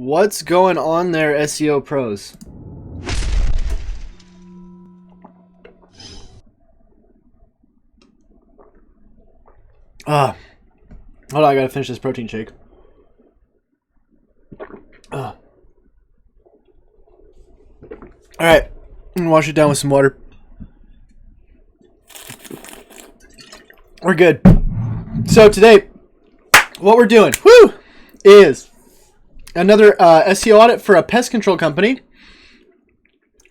What's going on there, SEO pros? Hold on, I gotta finish this protein shake. Alright, I'm gonna wash it down with some water. We're good. So today, what we're doing, is another SEO audit for a pest control company,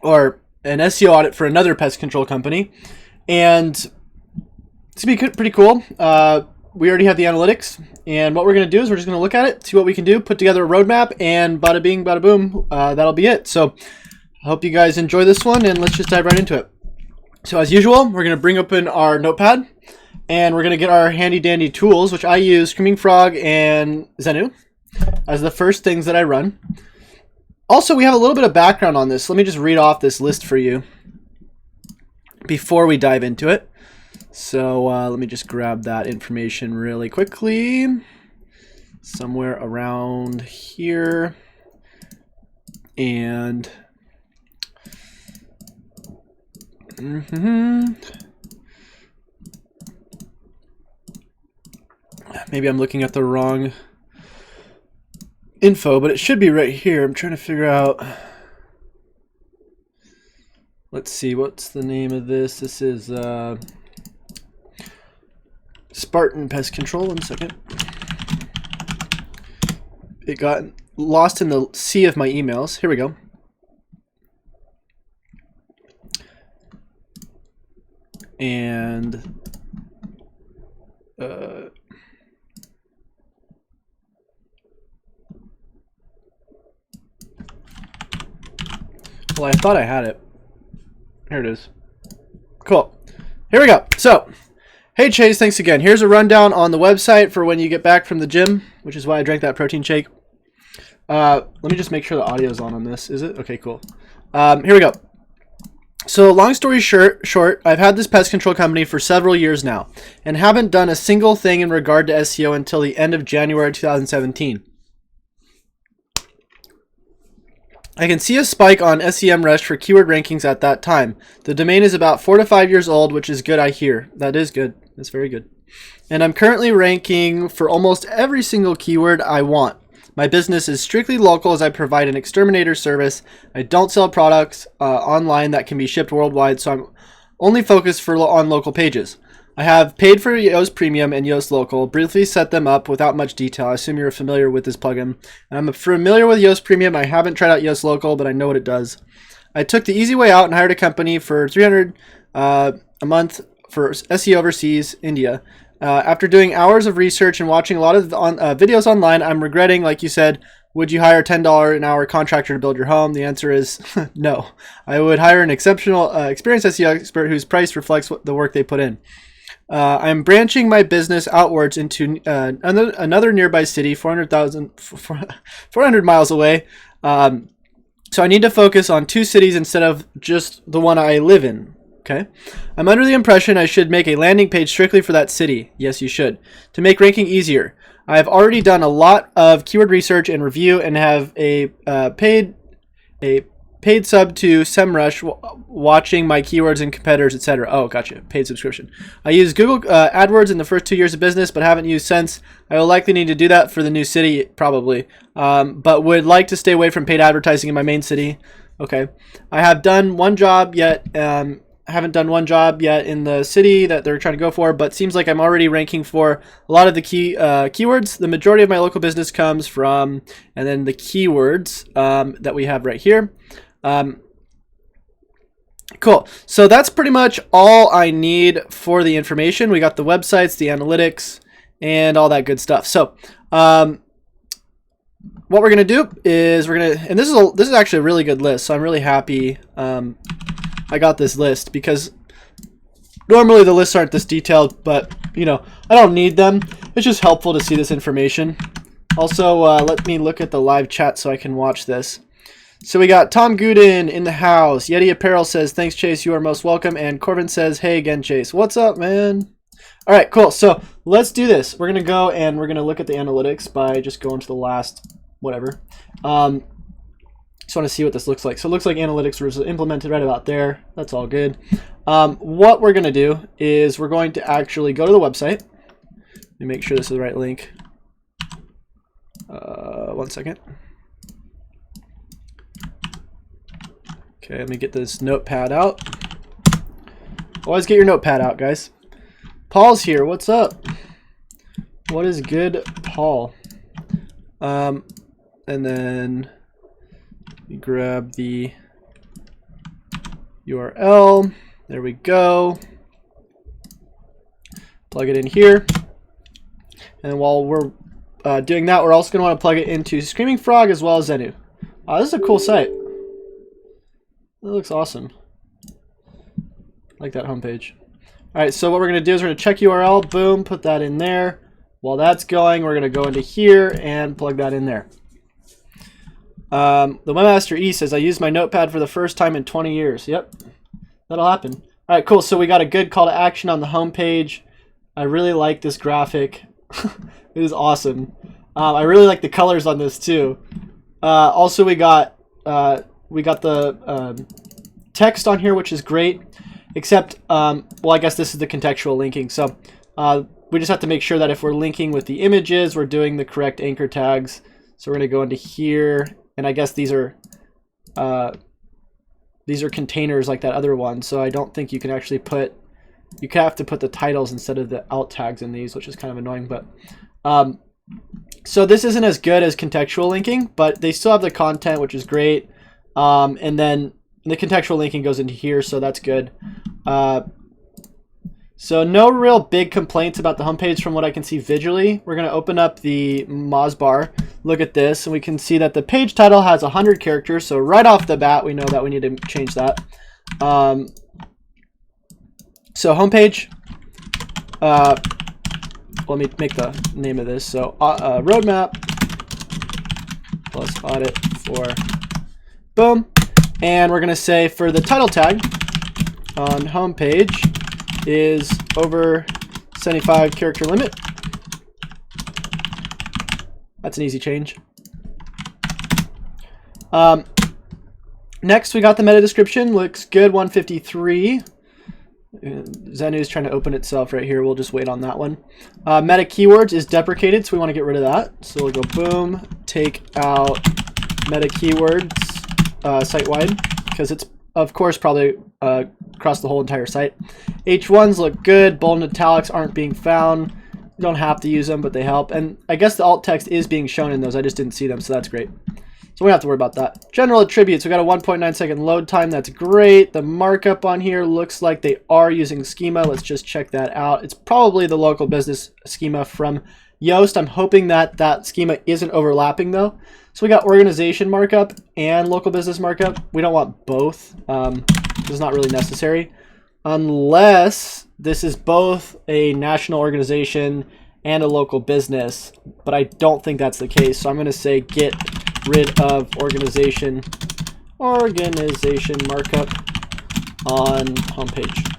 or an SEO audit for another pest control company, and it's gonna be pretty cool. We already have the analytics, and what we're gonna do is we're just gonna look at it, see what we can do, put together a roadmap, and bada bing, bada boom, that'll be it. So I hope you guys enjoy this one, and let's just dive right into it. So as usual, we're gonna bring open our notepad, and we're gonna get our handy dandy tools, which I use Screaming Frog and Zenu as the first things that I run. Also, we have a little bit of background on this. Let me just read off this list for you before we dive into it. So let me just grab that information really quickly. Somewhere around here. And maybe I'm looking at the wrong info, but it should be right here. I'm trying to figure out. Let's see, what's the name of this? This is Spartan Pest Control. 1 second. It got lost in the sea of my emails. Here we go. And well, I thought I had it. Here it is. Cool. Here we go. So, hey Chase, thanks again. Here's a rundown on the website for when you get back from the gym, which is why I drank that protein shake. Let me just make sure the audio is on this. Is it? Okay, cool. Here we go. So, long story short, I've had this pest control company for several years now and haven't done a single thing in regard to SEO until the end of January 2017. I can see a spike on SEMrush for keyword rankings at that time. The domain is about 4 to 5 years old, which is good, I hear. That is good. That's very good. And I'm currently ranking for almost every single keyword I want. My business is strictly local as I provide an exterminator service. I don't sell products online that can be shipped worldwide, so I'm only focused on local pages. I have paid for Yoast Premium and Yoast Local, briefly set them up without much detail. I assume you're familiar with this plugin. I'm familiar with Yoast Premium. I haven't tried out Yoast Local, but I know what it does. I took the easy way out and hired a company for $300 a month for SEO overseas, India. After doing hours of research and watching a lot of videos online, I'm regretting, like you said, would you hire a $10 an hour contractor to build your home? The answer is no. I would hire an exceptional, experienced SEO expert whose price reflects the work they put in. I'm branching my business outwards into another nearby city, 400 miles away. So I need to focus on 2 cities instead of just the one I live in. Okay. I'm under the impression I should make a landing page strictly for that city. Yes, you should. To make ranking easier. I've already done a lot of keyword research and review and have a paid sub to SEMrush, watching my keywords and competitors, etc. Oh, gotcha. Paid subscription. I used Google AdWords in the first 2 years of business, but haven't used since. I will likely need to do that for the new city, probably. But would like to stay away from paid advertising in my main city. Okay. I have done one job yet. Haven't done one job yet in the city that they're trying to go for, but seems like I'm already ranking for a lot of the keywords. The majority of my local business comes from, and then the keywords that we have right here. Cool. So that's pretty much all I need for the information. We got the websites, the analytics, and all that good stuff. So what we're gonna do is and this is actually a really good list. So I'm really happy I got this list, because normally the lists aren't this detailed, but you know, I don't need them. It's just helpful to see this information. Also, let me look at the live chat so I can watch this. So we got Tom Gooden in the house. Yeti Apparel says, thanks, Chase. You are most welcome. And Corbin says, hey again, Chase. What's up, man? All right, cool. So let's do this. We're going to go and we're going to look at the analytics by just going to the last whatever. Just want to see what this looks like. So it looks like analytics was implemented right about there. That's all good. What we're going to do is we're going to actually go to the website. Let me make sure this is the right link. 1 second. Okay, let me get this notepad out. Always get your notepad out, guys. Paul's here. What's up? What is good, Paul? And then we grab the URL. There we go. Plug it in here. And while we're doing that, we're also going to want to plug it into Screaming Frog as well as Zenu. This is a cool site. That looks awesome. I like that homepage. All right, so what we're going to do is we're going to check URL. Boom, put that in there. While that's going, we're going to go into here and plug that in there. The Webmaster E says, I used my notepad for the first time in 20 years. Yep, that'll happen. All right, cool. So we got a good call to action on the home page. I really like this graphic. It is awesome. I really like the colors on this too. Also, we got the text on here, which is great. Except, well, I guess this is the contextual linking. So we just have to make sure that if we're linking with the images, we're doing the correct anchor tags. So we're going to go into here. And I guess these are containers like that other one. So I don't think you can actually put, you have to put the titles instead of the alt tags in these, which is kind of annoying. But so this isn't as good as contextual linking, but they still have the content, which is great. And then the contextual linking goes into here, so that's good. So no real big complaints about the homepage from what I can see visually. We're going to open up the Moz bar, look at this, and we can see that the page title has 100 characters. So right off the bat, we know that we need to change that. So homepage, let me make the name of this. So roadmap plus audit for, boom. And we're going to say for the title tag on homepage is over 75 character limit. That's an easy change. Next, we got the meta description. Looks good, 153. Zenu is trying to open itself right here. We'll just wait on that one. Meta keywords is deprecated, so we want to get rid of that. So we'll go boom, take out meta keywords site-wide, because it's, of course, probably across the whole entire site. H1s look good. Bold and italics aren't being found. You don't have to use them, but they help. And I guess the alt text is being shown in those. I just didn't see them, so that's great. So we don't have to worry about that. General attributes, we got a 1.9 second load time. That's great. The markup on here looks like they are using schema. Let's just check that out. It's probably the local business schema from Yoast. I'm hoping that that schema isn't overlapping though. So we got organization markup and local business markup. We don't want both. It's not really necessary unless this is both a national organization and a local business, but I don't think that's the case. So I'm going to say get rid of organization markup on homepage.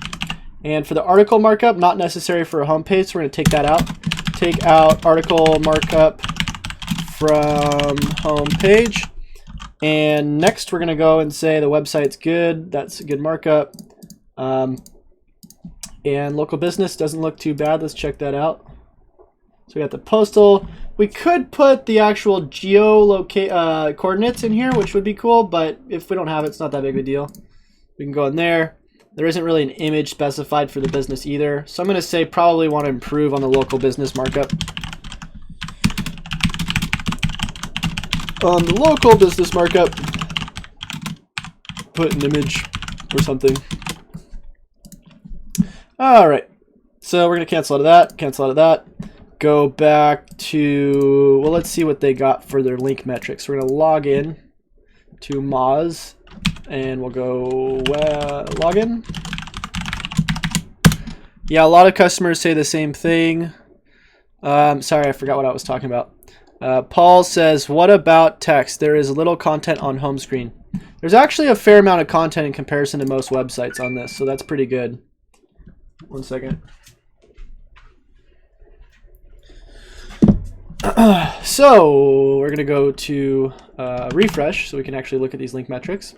And for the article markup, not necessary for a homepage, so we're going to take that out. Take out article markup from homepage. And next we're going to go and say the website's good. That's a good markup. And local business doesn't look too bad. Let's check that out. So we got the postal. We could put the actual geolocate coordinates in here, which would be cool, but if we don't have it, it's not that big of a deal. We can go in there. There isn't really an image specified for the business either. So I'm going to say probably want to improve on the local business markup. On the local business markup, put an image or something. All right. So we're going to cancel out of that, cancel out of that. Go back to, well, let's see what they got for their link metrics. We're going to log in to Moz, and we'll go login. Yeah, a lot of customers say the same thing. Sorry, I forgot what I was talking about. Paul says, what about text? There is little content on home screen. There's actually a fair amount of content in comparison to most websites on this, so that's pretty good. 1 second. So we're going to go to refresh so we can actually look at these link metrics.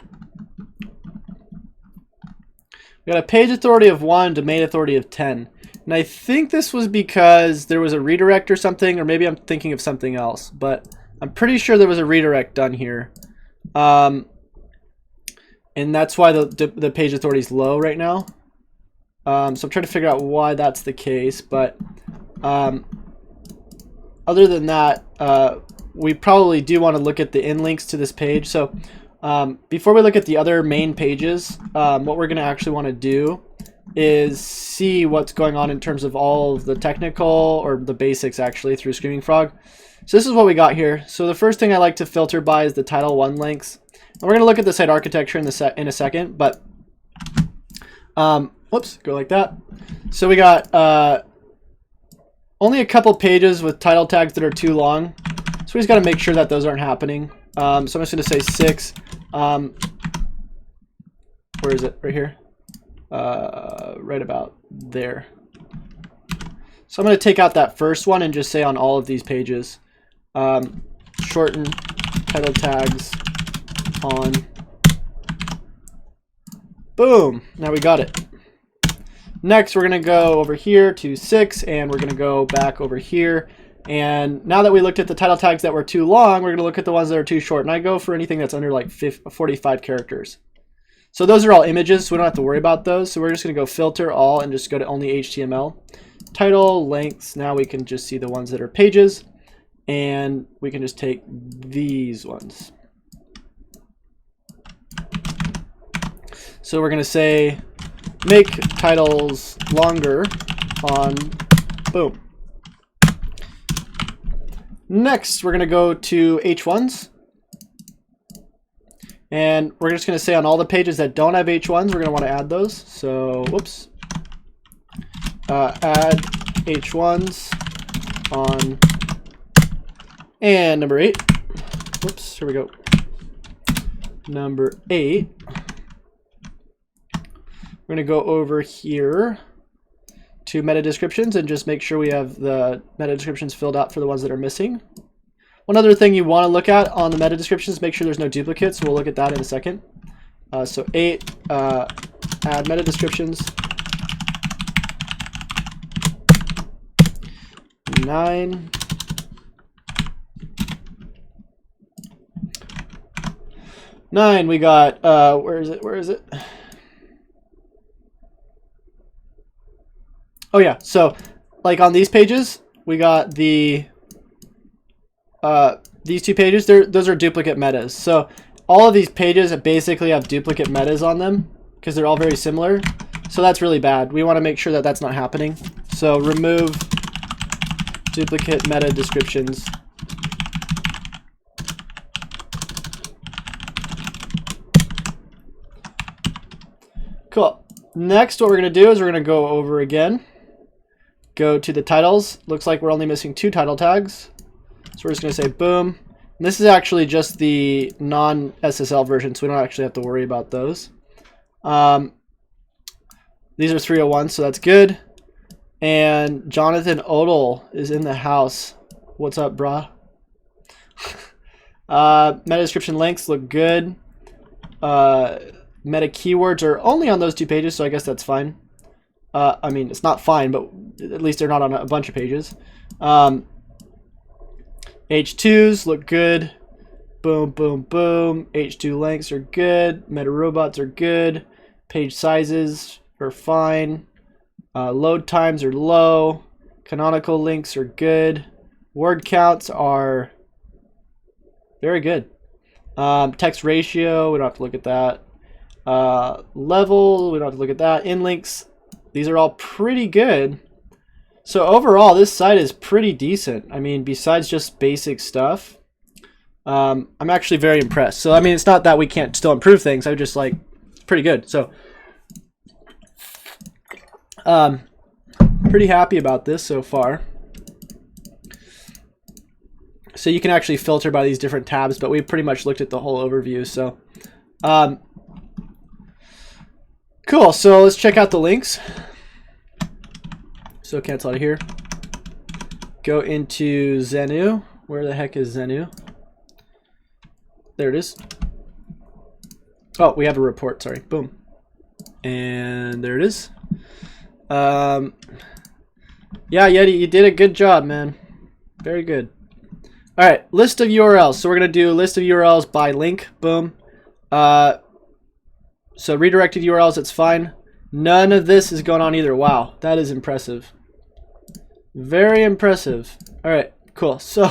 We got a page authority of 1, domain authority of 10. And I think this was because there was a redirect or something, or maybe I'm thinking of something else, but I'm pretty sure there was a redirect done here. And that's why the page authority is low right now. So I'm trying to figure out why that's the case, but other than that, we probably do want to look at the in links to this page. So before we look at the other main pages, what we're going to actually want to do is see what's going on in terms of all of the technical, or the basics actually, through Screaming Frog. So this is what we got here. So the first thing I like to filter by is the Title 1 links. And we're going to look at the site architecture in a second, but whoops, go like that. So we got only a couple pages with title tags that are too long. So we just got to make sure that those aren't happening. So I'm just going to say 6. Where is it? Right here. Right about there. So I'm going to take out that first one and just say on all of these pages, shorten title tags on. Boom. Now we got it. Next, we're going to go over here to 6, and we're going to go back over here. And now that we looked at the title tags that were too long, we're going to look at the ones that are too short. And I go for anything that's under like 45 characters. So those are all images, so we don't have to worry about those. So we're just going to go filter all and just go to only HTML. Title, lengths, now we can just see the ones that are pages. And we can just take these ones. So we're going to say, make titles longer on, boom. Next, we're going to go to H1s. And we're just going to say on all the pages that don't have H1s, we're going to want to add those. So, whoops. Add H1s on, and number 8. Whoops, here we go. Number 8. We're going to go over here to meta descriptions and just make sure we have the meta descriptions filled out for the ones that are missing. One other thing you want to look at on the meta descriptions, make sure there's no duplicates. We'll look at that in a second. So 8, add meta descriptions. 9. We got, where is it? Oh yeah, so like on these pages, we got the these two pages. Those are duplicate metas. So all of these pages basically have duplicate metas on them because they're all very similar. So that's really bad. We want to make sure that that's not happening. So remove duplicate meta descriptions. Cool. Next, what we're going to do is we're going to go over again. Go to the titles. Looks like we're only missing 2 title tags. So we're just going to say boom. And this is actually just the non-SSL version, so we don't actually have to worry about those. These are 301, so that's good. And Jonathan Odell is in the house. What's up, brah? Meta description links look good. Meta keywords are only on those 2 pages, so I guess that's fine. I mean, it's not fine, but at least they're not on a bunch of pages. H2s look good. Boom, boom, boom. H2 lengths are good. Meta robots are good. Page sizes are fine. Load times are low. Canonical links are good. Word counts are very good. Text ratio, we don't have to look at that. Level, we don't have to look at that. In links, these are all pretty good. So overall, this site is pretty decent. I mean, besides just basic stuff, I'm actually very impressed. So I mean, it's not that we can't still improve things. I just like, it's pretty good. So pretty happy about this so far. So you can actually filter by these different tabs, but we pretty much looked at the whole overview. So cool. So let's check out the links. So cancel out of here. Go into Zenu. Where the heck is Zenu? There it is. Oh, we have a report, sorry. Boom. And there it is. Yeah, Yeti, you did a good job, man. Very good. All right, list of URLs. So we're going to do list of URLs by link. Boom. So redirected URLs, it's fine. None of this is going on either. Wow, that is impressive. Very impressive. All right, cool. So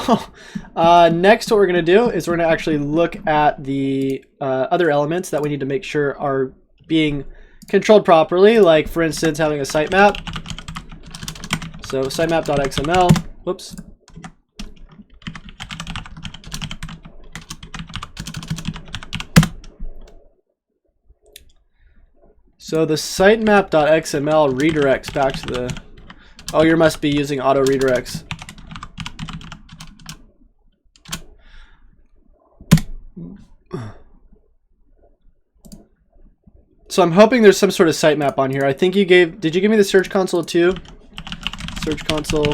next what we're going to do is we're going to actually look at the other elements that we need to make sure are being controlled properly, like for instance having a sitemap. So sitemap.xml. Whoops. So the sitemap.xml redirects back to the... Oh, you must be using auto redirects. So I'm hoping there's some sort of sitemap on here. I think you gave... Did you give me the Search Console too? Search Console.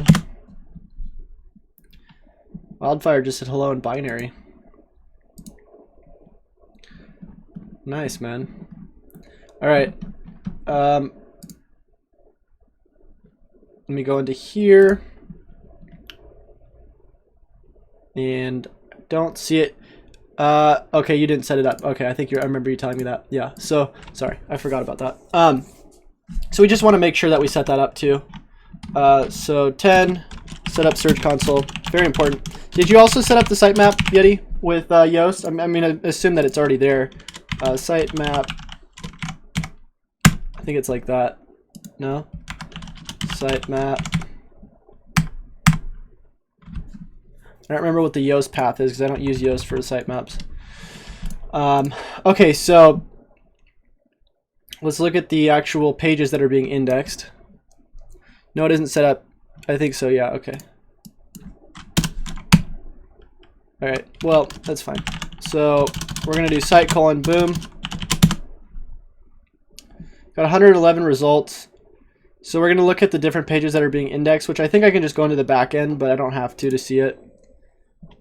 Wildfire just said hello in binary. Nice, man. All right. Let me go into here. And I don't see it. Okay, you didn't set it up. Okay, I remember you telling me that. Yeah, so sorry, I forgot about that. So we just want to make sure that we set that up too. So 10, set up Search Console, very important. Did you also set up the sitemap, Yeti, with Yoast? I mean, I assume that it's already there. Sitemap, I think it's like that. No? Sitemap. I don't remember what the Yoast path is because I don't use Yoast for sitemaps. Okay, so let's look at the actual pages that are being indexed. No, it isn't set up. I think so, yeah, okay. All right, well, that's fine. So we're gonna do site : boom. Got 111 results. So we're gonna look at the different pages that are being indexed, which I think I can just go into the back end, but I don't have to see it.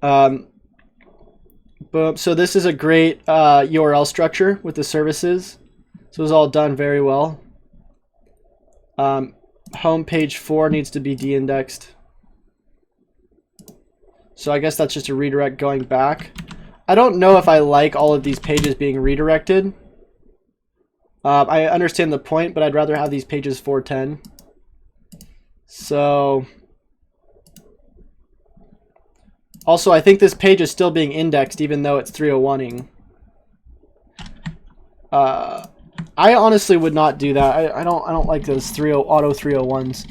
Boom. So this is a great URL structure with the services. So it was all done very well. Home page 4 needs to be de-indexed. So I guess that's just a redirect going back. I don't know if I like all of these pages being redirected. I understand the point, but I'd rather have these pages 410. So also, I think this page is still being indexed even though it's 301ing. I honestly would not do that. I don't like those auto 301s.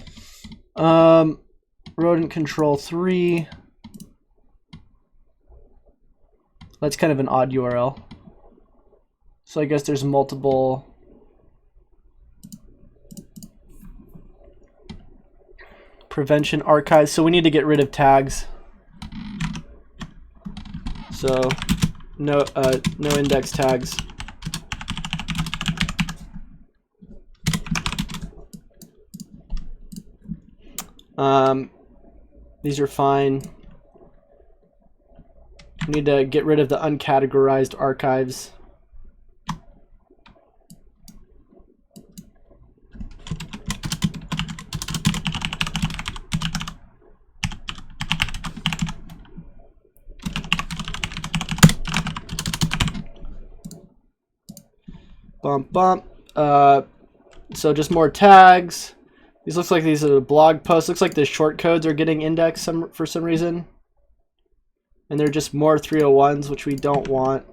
Rodent control 3. That's kind of an odd URL. So I guess there's multiple. Prevention archives. So we need to get rid of tags. So no index tags. These are fine. We need to get rid of the uncategorized archives. Bump, bump. So just more tags. These looks like these are blog posts. Looks like the short codes are getting indexed for some reason. And they're just more 301s, which we don't want.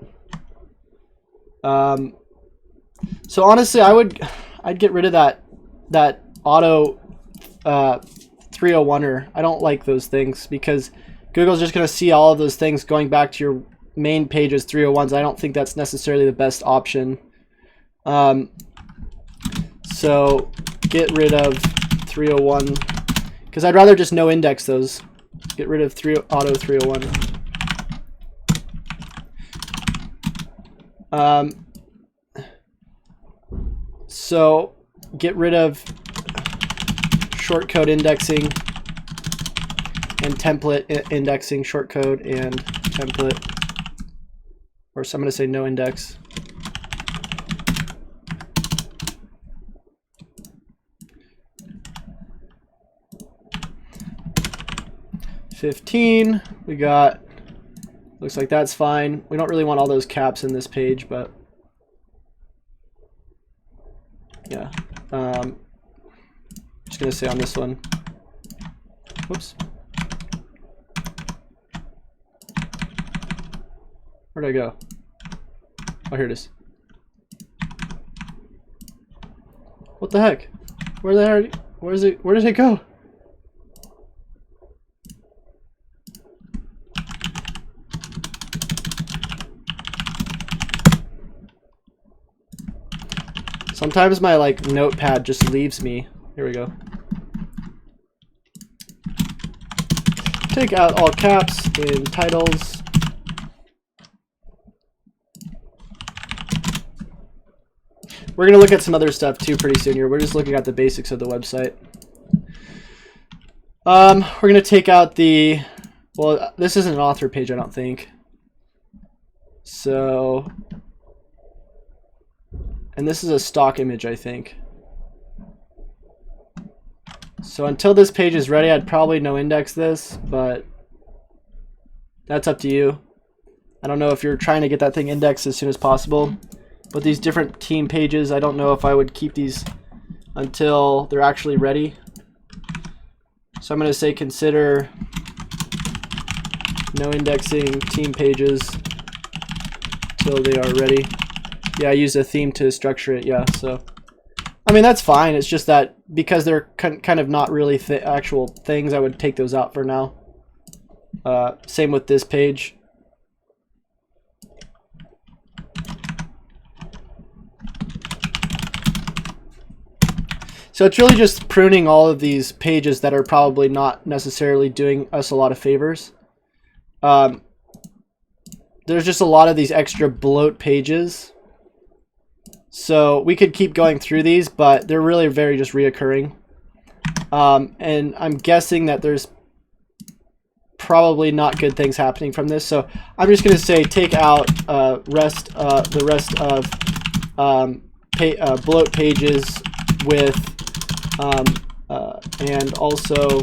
So honestly, I'd get rid of that auto 301er. I don't like those things because Google's just going to see all of those things going back to your main page as 301s. I don't think that's necessarily the best option. So get rid of 301 because I'd rather just no index those. Get rid of auto 301. So get rid of shortcode indexing. and template indexing shortcode and template, or so I'm going to say no index. $15, we got, looks like that's fine. We don't really want all those caps in this page, but yeah. Just gonna say on this one, whoops. Where'd I go? Oh, here it is. What the heck? Where the heck? Where is it? Where did it go? Sometimes my like notepad just leaves me. Here we go. Take out all caps in titles. We're gonna look at some other stuff too pretty soon here. We're just looking at the basics of the website. We're gonna take out the, well, this isn't an author page, I don't think. So, and this is a stock image, I think. So until this page is ready, I'd probably no index this, but that's up to you. I don't know if you're trying to get that thing indexed as soon as possible, but these different team pages, I don't know if I would keep these until they're actually ready. So I'm going to say consider no indexing team pages till they are ready. Yeah, I use a theme to structure it, yeah, so. I mean, that's fine. It's just that because they're kind of not really actual things, I would take those out for now. Same with this page. So it's really just pruning all of these pages that are probably not necessarily doing us a lot of favors. There's just a lot of these extra bloat pages. So we could keep going through these, but they're really very just reoccurring. And I'm guessing that there's probably not good things happening from this. So I'm just going to say take out the rest of bloat pages with and also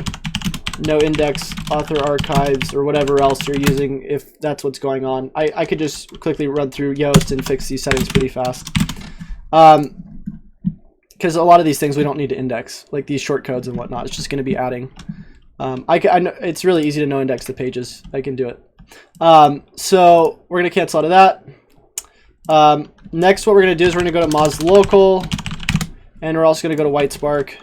no index author archives or whatever else you're using if that's what's going on. I could just quickly run through Yoast and fix these settings pretty fast. Because a lot of these things we don't need to index, like these shortcodes and whatnot. It's just going to be adding. I know it's really easy to no index the pages. I can do it. So we're going to cancel out of that. Next, what we're going to do is we're going to go to Moz Local, and we're also going to go to White Spark.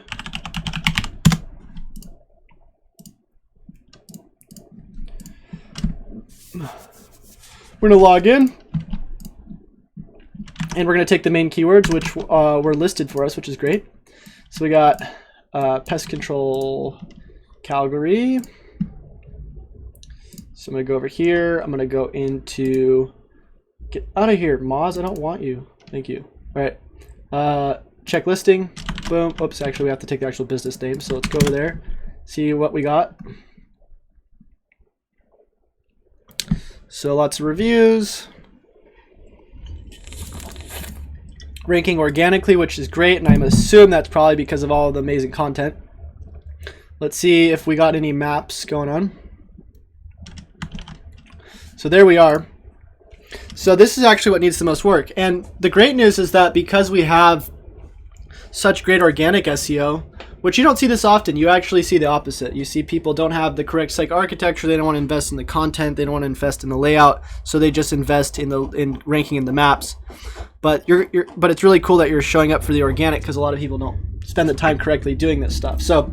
We're going to log in. And we're going to take the main keywords, which were listed for us, which is great. So we got pest control Calgary. So I'm going to go over here. I'm going to go into, get out of here, Moz. I don't want you. Thank you. All right. Check listing. Boom. Oops, actually we have to take the actual business name. So let's go over there, see what we got. So lots of reviews. Ranking organically, which is great, and I'm assuming that's probably because of all of the amazing content. Let's see if we got any maps going on. So there we are. So this is actually what needs the most work. And the great news is that because we have such great organic SEO, which you don't see this often, you actually see the opposite. You see people don't have the correct site architecture, they don't want to invest in the content, they don't want to invest in the layout, so they just invest in ranking in the maps. But but it's really cool that you're showing up for the organic, because a lot of people don't spend the time correctly doing this stuff. So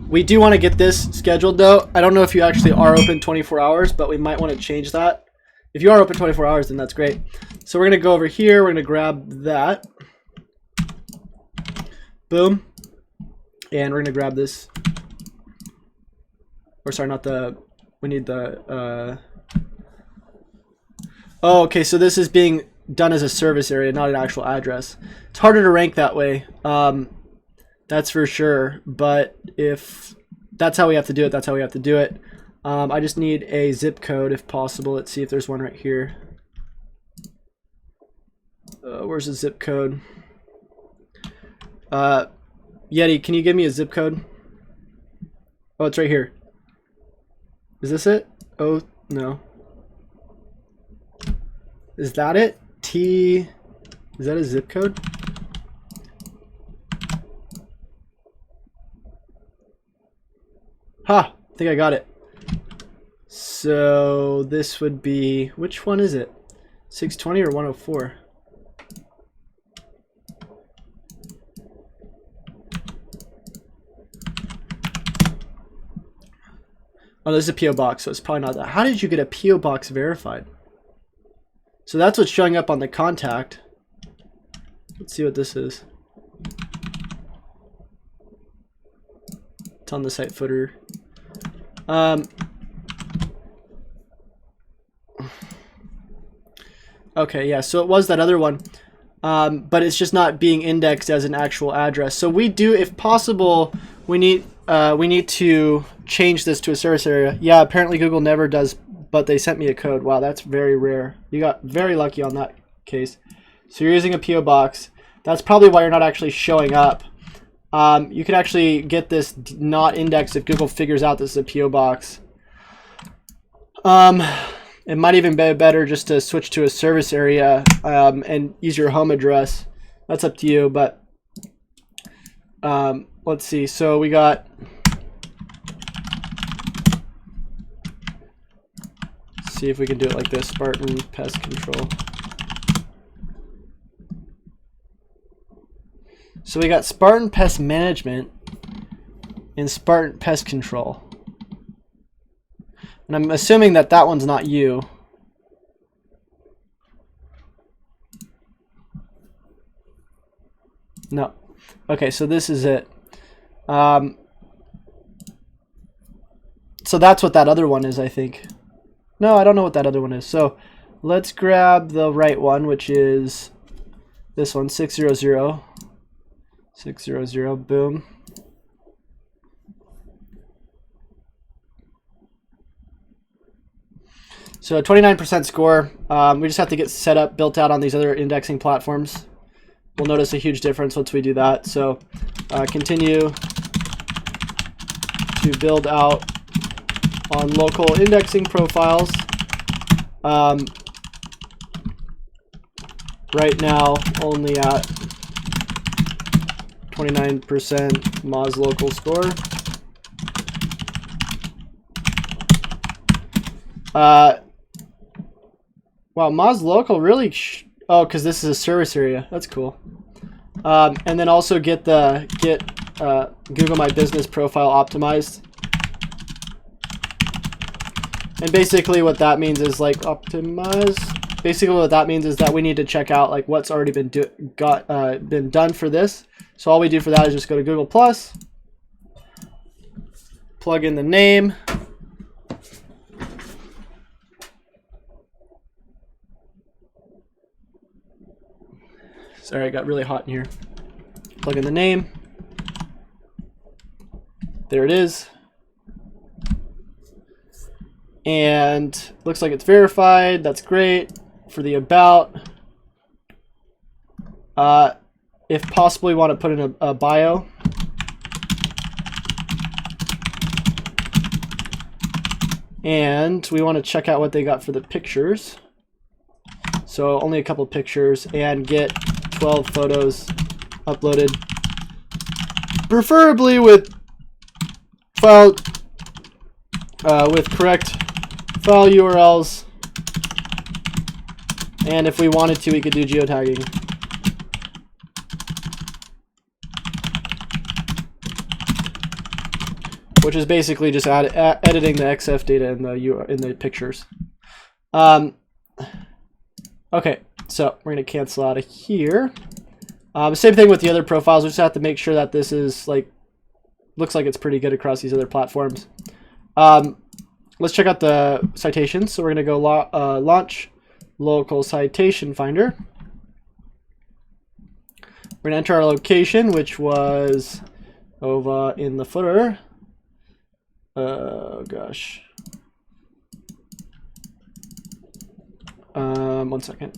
we do want to get this scheduled though. I don't know if you actually are open 24 hours, but we might want to change that. If you are open 24 hours, then that's great. So we're going to go over here, we're going to grab that. Boom. And we're going to grab this. Or sorry, not the, we need the, oh, okay, so this is being done as a service area, not an actual address. It's harder to rank that way, that's for sure. But if that's how we have to do it. That's how we have to do it. I just need a zip code if possible. Let's see if there's one right here. Where's the zip code? Yeti, can you give me a zip code? Oh, it's right here. Is this it? Oh, no. Is that it? Is that a zip code? Ha! I think I got it. So this would be, which one is it? 620 or 104? Oh, this is a PO box, so it's probably not that. How did you get a PO box verified? So that's what's showing up on the contact. Let's see what this is. It's on the site footer. Okay, yeah, so it was that other one. But it's just not being indexed as an actual address. So we do, if possible, we need to change this to a service area. Yeah, apparently Google never does, but they sent me a code. Wow, that's very rare. You got very lucky on that case. So you're using a PO box. That's probably why you're not actually showing up. You could actually get this not indexed if Google figures out this is a PO box. It might even be better just to switch to a service area and use your home address. That's up to you, but let's see. So we got, see if we can do it like this. Spartan Pest Control. So we got Spartan Pest Management and Spartan Pest Control. And I'm assuming that that one's not you. No. Okay, so this is it. So that's what that other one is, I think. No, I don't know what that other one is. So let's grab the right one, which is this one, 600. 600, boom. So a 29% score. We just have to get set up, built out on these other indexing platforms. We'll notice a huge difference once we do that. So continue to build out on local indexing profiles. Right now, only at 29% Moz local score. Wow, Moz local really. Oh, because this is a service area. That's cool. And then also get Google My Business profile optimized. And basically what that means is like optimize. Basically what that means is that we need to check out like what's already been done for this. So all we do for that is just go to Google Plus, plug in the name, sorry, it got really hot in here. Plug in the name. There it is. And looks like it's verified. That's great. For the about. If possible, we want to put in a bio. And we want to check out what they got for the pictures. So only a couple pictures, and get 12 photos uploaded. Preferably with file with correct file URLs. And if we wanted to, we could do geotagging. Which is basically just editing the XF data in the pictures. Okay, so we're gonna cancel out of here. Same thing with the other profiles. We just have to make sure that this is like looks like it's pretty good across these other platforms. Let's check out the citations. So we're gonna go launch local citation finder. We're gonna enter our location, which was over in the footer. Oh gosh. 1 second.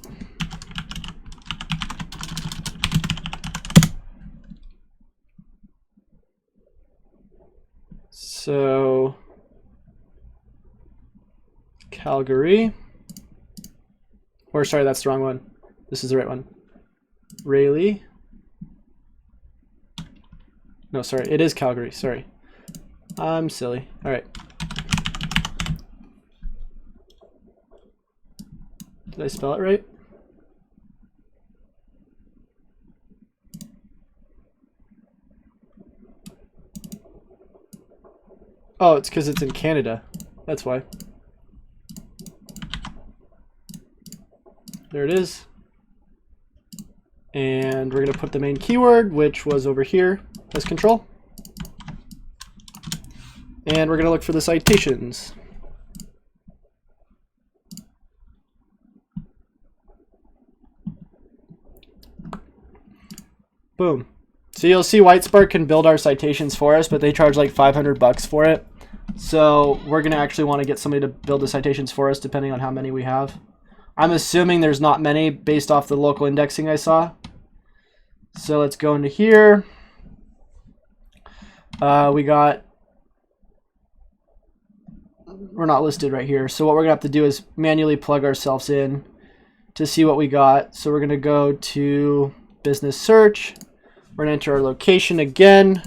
So Calgary, or sorry, that's the wrong one. This is the right one. Rayleigh. No, sorry, it is Calgary. Sorry, I'm silly. All right. Did I spell it right? Oh, it's because it's in Canada. That's why. There it is. And we're going to put the main keyword, which was over here, as control. And we're going to look for the citations. Boom. So you'll see Whitespark can build our citations for us, but they charge like $500 for it. So we're going to actually want to get somebody to build the citations for us, depending on how many we have. I'm assuming there's not many based off the local indexing I saw. So let's go into here. We're not listed right here. So what we're going to have to do is manually plug ourselves in to see what we got. So we're going to go to business search. We're going to enter our location again,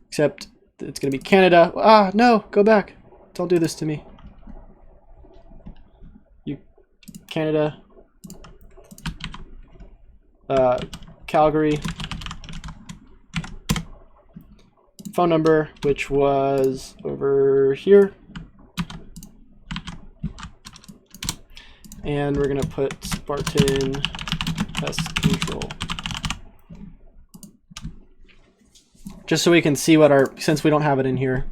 except it's going to be Canada. Ah, no, go back. Don't do this to me. You, Canada, Calgary. Phone number, which was over here. And we're going to put Spartan Pest Control. Just so we can see what our, since we don't have it in here.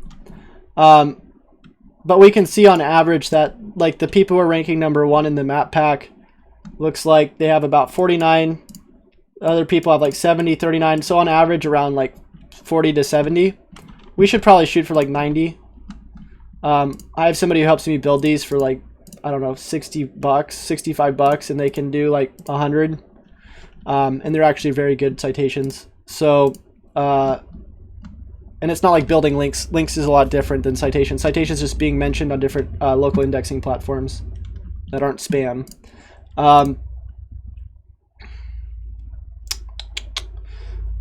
But we can see on average that like the people who are ranking #1 in the map pack looks like they have about 49. Other people have like 70, 39. So on average around like 40 to 70. We should probably shoot for like 90. I have somebody who helps me build these for like, I don't know, $60, $65, and they can do like 100. And they're actually very good citations. So, and it's not like building links. Links is a lot different than citations. Citations just being mentioned on different local indexing platforms that aren't spam. All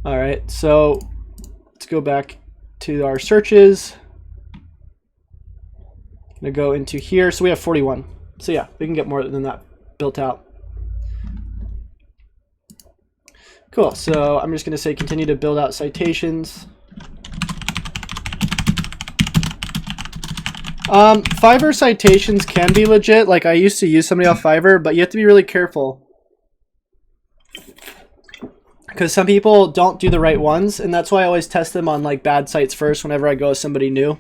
right, so let's go back to our searches. I'm gonna go into here. So we have 41. So yeah, we can get more than that built out. Cool. So I'm just gonna say continue to build out citations. Fiverr citations can be legit. Like I used to use somebody off Fiverr, but you have to be really careful because some people don't do the right ones, and that's why I always test them on like bad sites first whenever I go with somebody new,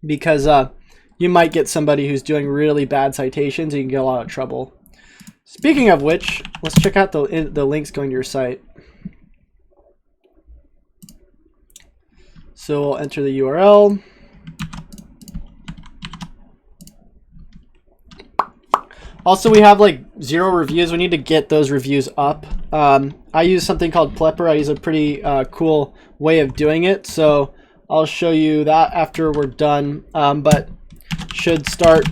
because you might get somebody who's doing really bad citations and you can get a lot of trouble. Speaking of which, let's check out the links going to your site. So we'll enter the URL. Also, we have like 0 reviews. We need to get those reviews up. I use something called Plepper. I use a pretty cool way of doing it. So I'll show you that after we're done. But should start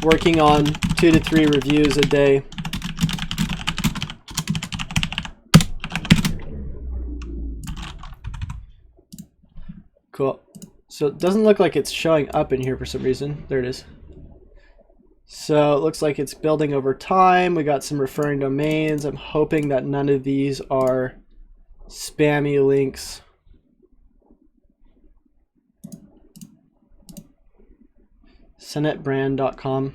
working on 2 to 3 reviews a day. Cool. So it doesn't look like it's showing up in here for some reason. There it is. So it looks like it's building over time. We got some referring domains. I'm hoping that none of these are spammy links. Senetbrand.com.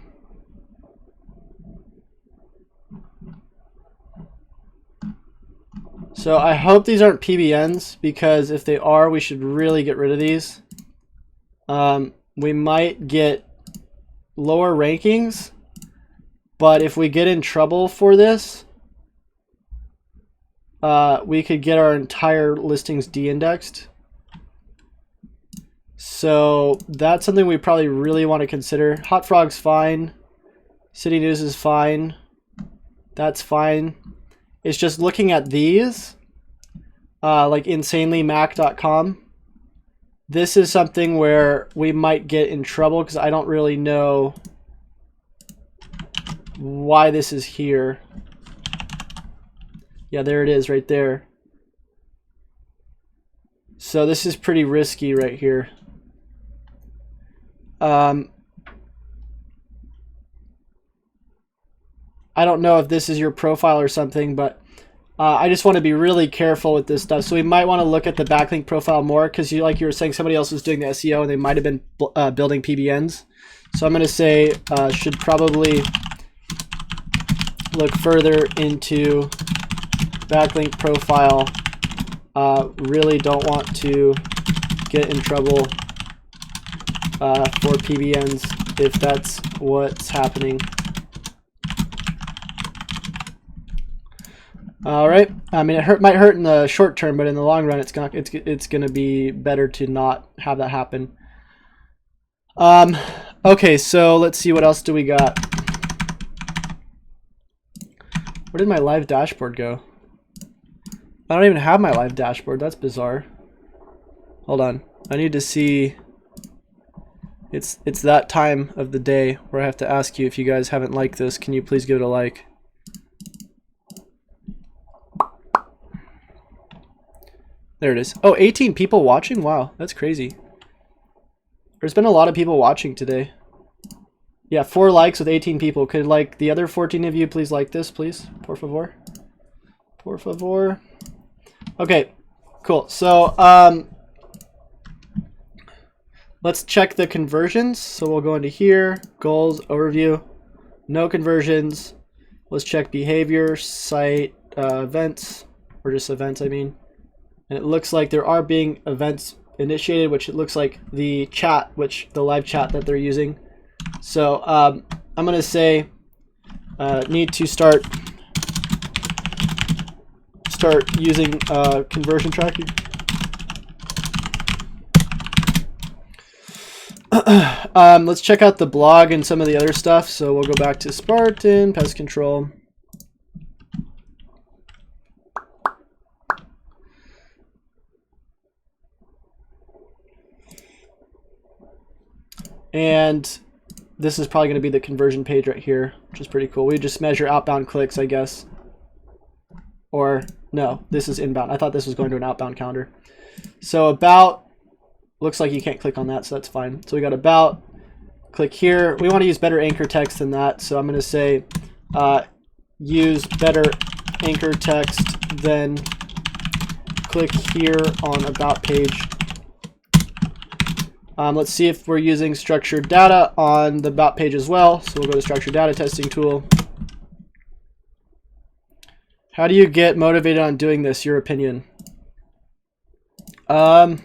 So I hope these aren't PBNs, because if they are, we should really get rid of these. We might get lower rankings, but if we get in trouble for this, we could get our entire listings de-indexed. So that's something we probably really want to consider. Hot Frog's fine. City News is fine. That's fine. It's just looking at these, like insanelymac.com. This is something where we might get in trouble because I don't really know why this is here. Yeah, there it is right there. So this is pretty risky right here. I don't know if this is your profile or something, but I just want to be really careful with this stuff. So we might want to look at the backlink profile more because like you were saying, somebody else was doing the SEO and they might have been building PBNs. So I'm going to say should probably look further into backlink profile. Really don't want to get in trouble for PBNs if that's what's happening. All right. I mean, might hurt in the short term, but in the long run, it's gonna be better to not have that happen. Okay, so let's see, what else do we got? Where did my live dashboard go? I don't even have my live dashboard. That's bizarre. Hold on. I need to see. It's that time of the day where I have to ask you, if you guys haven't liked this, can you please give it a like? There it is. Oh, 18 people watching? Wow, that's crazy. There's been a lot of people watching today. Yeah, 4 likes with 18 people. Could like the other 14 of you please like this, please? Por favor. Por favor. Okay, cool. So let's check the conversions. So we'll go into here, goals, overview, no conversions. Let's check behavior, site, events, or just events, I mean. And it looks like there are being events initiated, which it looks like the chat, which the live chat that they're using. So I'm going to say need to start using conversion tracking. Let's check out the blog and some of the other stuff. So we'll go back to Spartan, pest control. And this is probably going to be the conversion page right here, which is pretty cool. We just measure outbound clicks, I guess. Or no, this is inbound. I thought this was going to an outbound counter. So about, looks like you can't click on that, so that's fine. So we got about, click here. We want to use better anchor text than that. So I'm going to say use better anchor text, then click here on about page. Let's see if we're using structured data on the about page as well. So we'll go to structured data testing tool. How do you get motivated on doing this? Your opinion. Do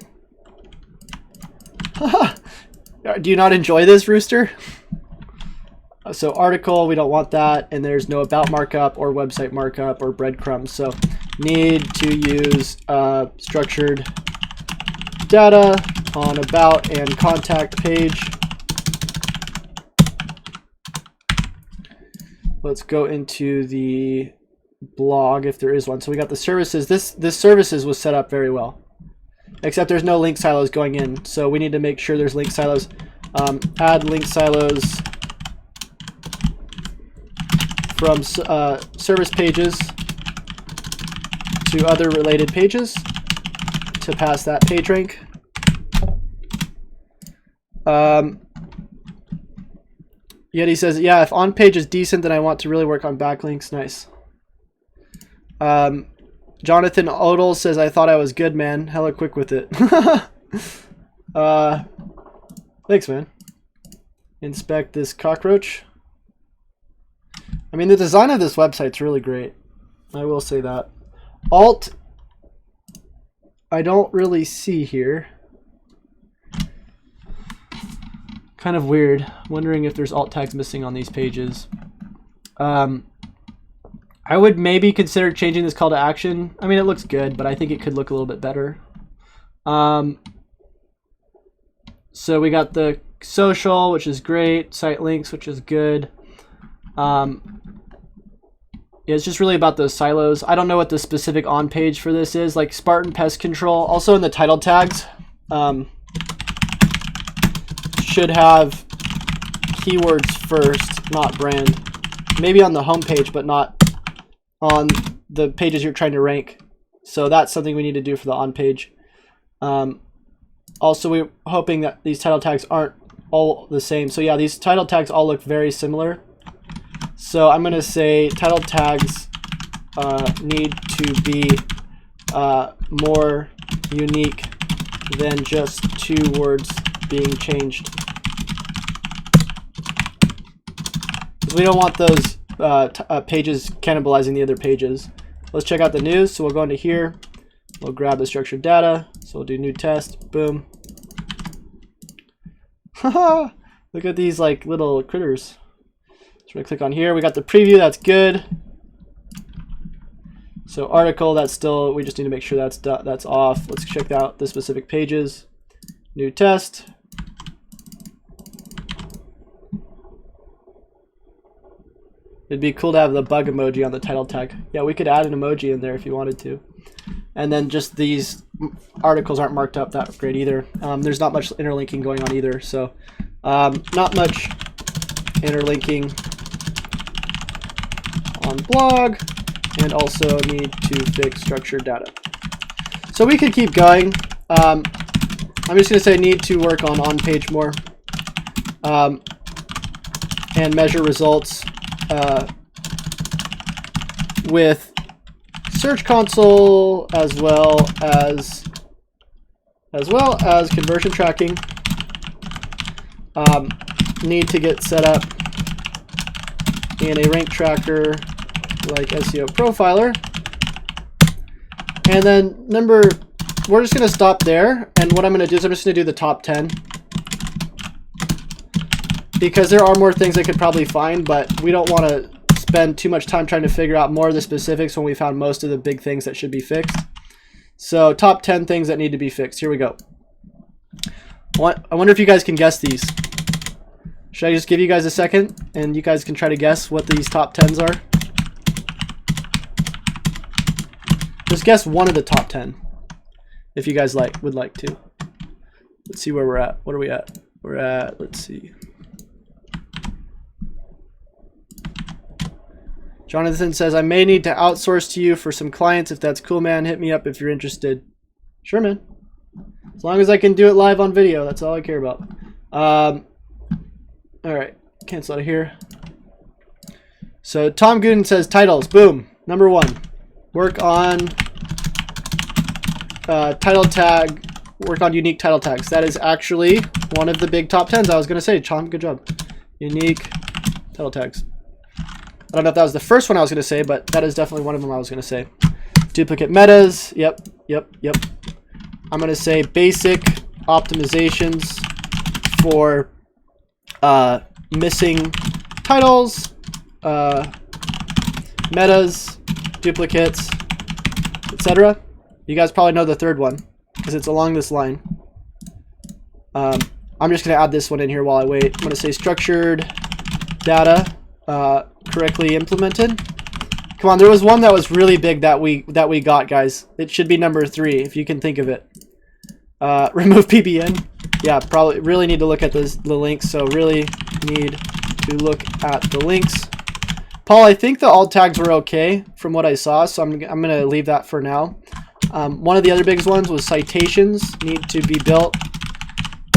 you not enjoy this, Rooster? So article, we don't want that. And there's no about markup or website markup or breadcrumbs. So need to use structured data on about and contact page. Let's go into the blog if there is one. So we got the services. This services was set up very well, except there's no link silos going in. So we need to make sure there's link silos. Add link silos from service pages to other related pages to pass that page rank. Yeti says, yeah, if on page is decent, then I want to really work on backlinks. Nice. Jonathan Odell says, I thought I was good, man. Hella quick with it. Thanks, man. Inspect this cockroach. I mean, the design of this website's really great. I will say that. Alt, I don't really see here. Kind of weird. Wondering if there's alt tags missing on these pages. I would maybe consider changing this call to action. I mean, it looks good, but I think it could look a little bit better. So we got the social, which is great, site links, which is good. Yeah, it's just really about those silos. I don't know what the specific on page for this is, like Spartan pest control. Also in the title tags, should have keywords first, not brand. Maybe on the home page, but not on the pages you're trying to rank. So that's something we need to do for the on page. Also, we're hoping that these title tags aren't all the same. So yeah, these title tags all look very similar. So I'm going to say title tags need to be more unique than just 2 words being changed. Because we don't want those pages cannibalizing the other pages. Let's check out the news. So we'll go into here. We'll grab the structured data. So we'll do new test. Boom. Haha! Look at these like little critters. So we're gonna click on here. We got the preview. That's good. So article. That's still. We just need to make sure that's off. Let's check out the specific pages. New test. It'd be cool to have the bug emoji on the title tag. Yeah, we could add an emoji in there if you wanted to. And then just these articles aren't marked up that great either. There's not much interlinking going on either. So not much interlinking on blog, and also need to fix structured data. So we could keep going. I'm just going to say need to work on page more and measure results with Search Console as well as conversion tracking. Need to get set up in a rank tracker like SEO Profiler. And then we're just going to stop there. And what I'm going to do is I'm just going to do the top 10. Because there are more things I could probably find, but we don't want to spend too much time trying to figure out more of the specifics when we found most of the big things that should be fixed. So top 10 things that need to be fixed. Here we go. I wonder if you guys can guess these. Should I just give you guys a second and you guys can try to guess what these top 10s are? Just guess one of the top 10 if you guys would like to. Let's see where we're at. What are we at? We're at, let's see. Jonathan says, I may need to outsource to you for some clients. If that's cool, man, hit me up if you're interested. Sure, man. As long as I can do it live on video, that's all I care about. All right, cancel out of here. So Tom Gooden says, titles, boom. Number 1, work on title tag, work on unique title tags. That is actually one of the big top 10s I was going to say. Tom, good job. Unique title tags. I don't know if that was the first one I was going to say, but that is definitely one of them I was going to say. Duplicate metas. Yep. I'm going to say basic optimizations for missing titles, metas, duplicates, etc. You guys probably know the third one because it's along this line. I'm just going to add this one in here while I wait. I'm going to say structured data. Correctly implemented. Come on, there was one that was really big that we got, guys. It should be number 3 if you can think of it. Remove PBN. Yeah, probably really need to look at the links. So really need to look at the links. Paul, I think the alt tags were okay from what I saw, so I'm gonna leave that for now. One of the other biggest ones was citations need to be built.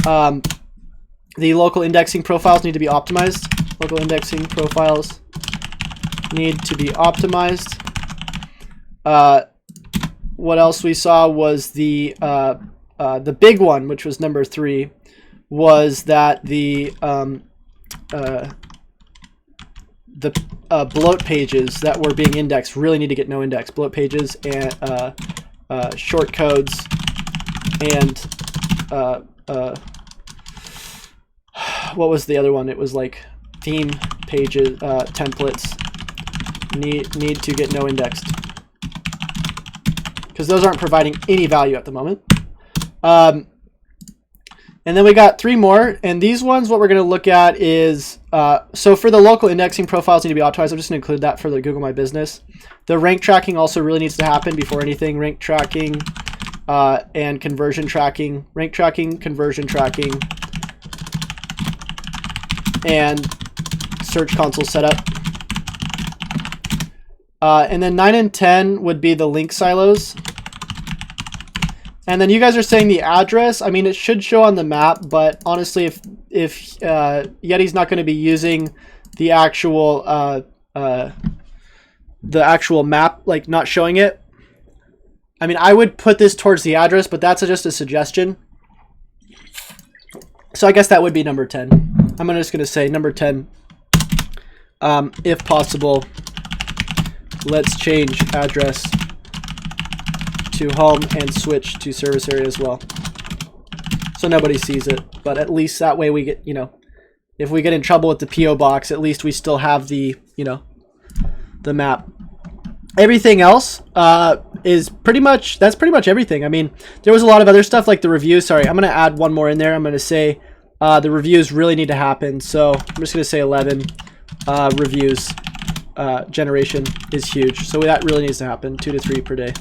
The local indexing profiles need to be optimized. Local indexing profiles need to be optimized. What else we saw was the big one, which was number 3, was that the bloat pages that were being indexed really need to get no index. Bloat pages and short codes and what was the other one? It was like theme pages, templates need to get no indexed because those aren't providing any value at the moment. And And then we got 3 more, and these ones, what we're going to look at is, so for the local indexing profiles need to be optimized. I'm just going to include that for the Google My Business. The rank tracking also really needs to happen before anything. Rank tracking and conversion tracking. Rank tracking, conversion tracking, and Search Console setup. And then 9 and 10 would be the link silos. And then you guys are saying the address. I mean, it should show on the map, but honestly, if Yeti's not going to be using the actual map, like not showing it, I mean, I would put this towards the address, but that's just a suggestion. So I guess that would be number 10. I'm just going to say number 10. If possible, let's change address to home and switch to service area as well, so nobody sees it. But at least that way we get, you know, if we get in trouble with the PO box, at least we still have the, you know, the map. Everything else is pretty much, that's pretty much everything. I mean, there was a lot of other stuff like the reviews. Sorry, I'm going to add one more in there. I'm going to say the reviews really need to happen. So I'm just going to say 11 reviews generation is huge. So that really needs to happen, 2 to 3 per day.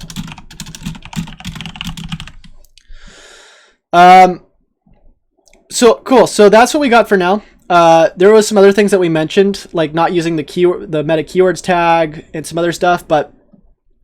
So cool. So that's what we got for now. There was some other things that we mentioned, like not using the keyword, the meta keywords tag, and some other stuff, but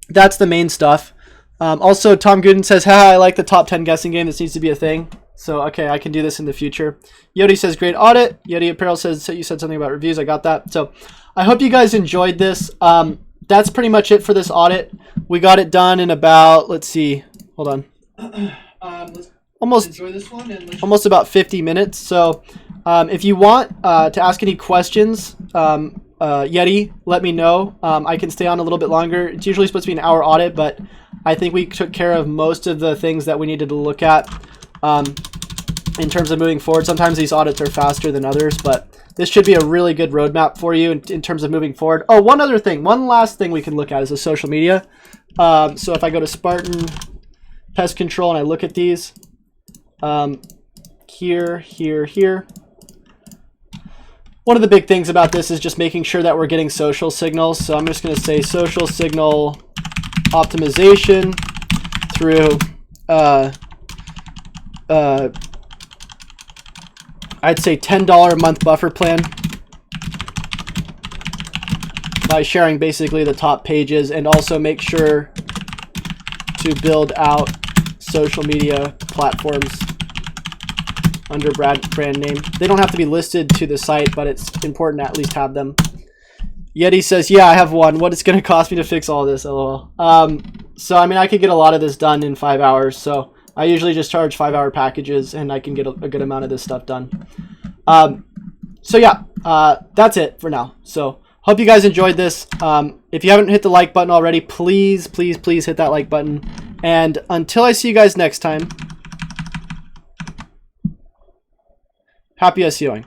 that's the main stuff. Also, Tom Gooden says, "Ha, I like the top 10 guessing game. This needs to be a thing." So okay, I can do this in the future. Yodi says, "Great audit." Yodi Apparel says, "You said something about reviews." I got that. So I hope you guys enjoyed this. That's pretty much it for this audit. We got it done in about, let's see, hold on. Almost about 50 minutes. So if you want to ask any questions, Yeti, let me know. I can stay on a little bit longer. It's usually supposed to be an hour audit, but I think we took care of most of the things that we needed to look at in terms of moving forward. Sometimes these audits are faster than others, but this should be a really good roadmap for you in terms of moving forward. Oh, one other thing, one last thing we can look at is the social media. So if I go to Spartan Pest Control and I look at these, here. One of the big things about this is just making sure that we're getting social signals. So I'm just going to say social signal optimization through, I'd say $10 a month buffer plan by sharing basically the top pages, and also make sure to build out social media platforms under brand name. They don't have to be listed to the site, but it's important to at least have them. Yeti says, "Yeah, I have one. What it's going to cost me to fix all this, LOL." So, I mean, I could get a lot of this done in 5 hours. So I usually just charge 5-hour packages, and I can get a good amount of this stuff done. So yeah, that's it for now. So hope you guys enjoyed this. If you haven't hit the like button already, please hit that like button. And until I see you guys next time, happy SEOing.